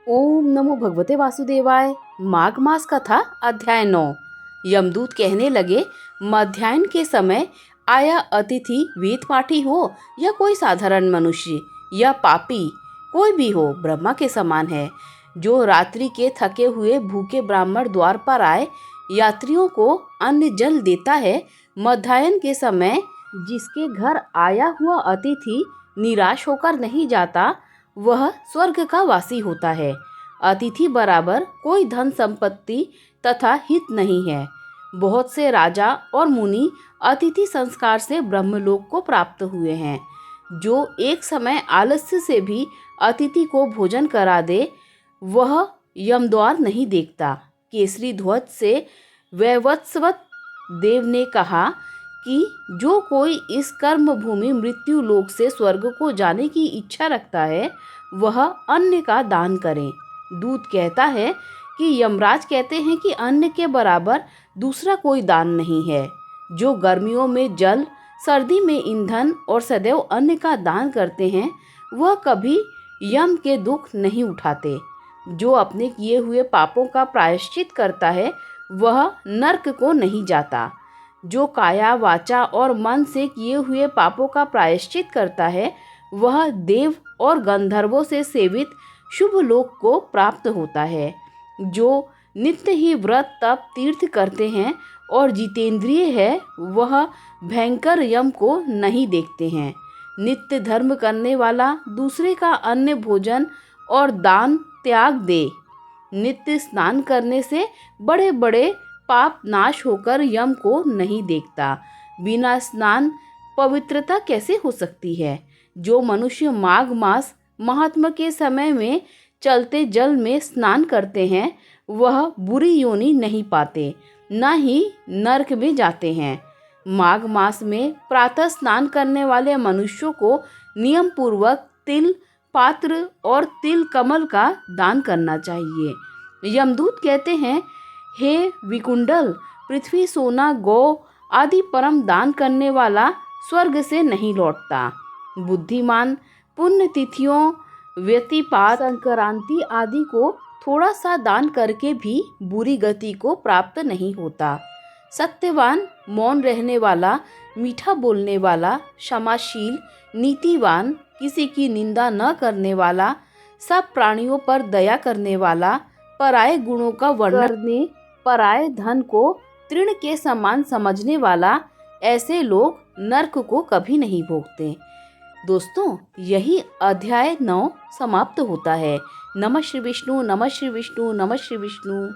ओम नमो भगवते वासुदेवाय। माघ मास कथा अध्याय 9। यमदूत कहने लगे, मध्याह्न के समय आया अतिथि वेद पाठी हो या कोई साधारण मनुष्य या पापी, कोई भी हो, ब्रह्मा के समान है। जो रात्रि के थके हुए भूखे ब्राह्मण द्वार पर आए यात्रियों को अन्न जल देता है, मध्याह्न के समय जिसके घर आया हुआ अतिथि निराश होकर नहीं जाता, वह स्वर्ग का वासी होता है। अतिथि बराबर कोई धन संपत्ति तथा हित नहीं है। बहुत से राजा और मुनि अतिथि संस्कार से ब्रह्मलोक को प्राप्त हुए हैं। जो एक समय आलस्य से भी अतिथि को भोजन करा दे, वह यमद्वार नहीं देखता। केसरी ध्वज से वैवस्वत देव ने कहा कि जो कोई इस कर्म भूमि मृत्यु लोक से स्वर्ग को जाने की इच्छा रखता है, वह अन्न का दान करे। दूत कहता है कि यमराज कहते हैं कि अन्न के बराबर दूसरा कोई दान नहीं है। जो गर्मियों में जल, सर्दी में ईंधन और सदैव अन्न का दान करते हैं, वह कभी यम के दुख नहीं उठाते। जो अपने किए हुए पापों का प्रायश्चित करता है, वह नरक को नहीं जाता। जो काया, वाचा और मन से किए हुए पापों का प्रायश्चित करता है, वह देव और गंधर्वों से सेवित शुभ लोक को प्राप्त होता है। जो नित्य ही व्रत, तप, तीर्थ करते हैं और जितेंद्रिय है, वह भयंकर यम को नहीं देखते हैं। नित्य धर्म करने वाला दूसरे का अन्न, भोजन और दान त्याग दे। नित्य स्नान करने से बड़े बड़े पाप नाश होकर यम को नहीं देखता। बिना स्नान पवित्रता कैसे हो सकती है? जो मनुष्य माघ मास महात्मा के समय में चलते जल में स्नान करते हैं, वह बुरी योनि नहीं पाते, न ही नरक में जाते हैं। माघ मास में प्रातः स्नान करने वाले मनुष्यों को नियम पूर्वक तिल पात्र और तिल कमल का दान करना चाहिए। यमदूत कहते हैं, हे विकुंडल, पृथ्वी, सोना, गौ आदि परम दान करने वाला स्वर्ग से नहीं लौटता। बुद्धिमान पुण्य तिथियों, व्यतिपात, संक्रांति आदि को थोड़ा सा दान करके भी बुरी गति को प्राप्त नहीं होता। सत्यवान, मौन रहने वाला, मीठा बोलने वाला, क्षमाशील, नीतिवान, किसी की निंदा न करने वाला, सब प्राणियों पर दया करने वाला, पराये गुणों का वर्णन करने, पराये धन को तृण के समान समझने वाला, ऐसे लोग नरक को कभी नहीं भोगते। दोस्तों, यही अध्याय 9 समाप्त होता है। नमः श्री विष्णु, नमः श्री विष्णु, नमः श्री विष्णु।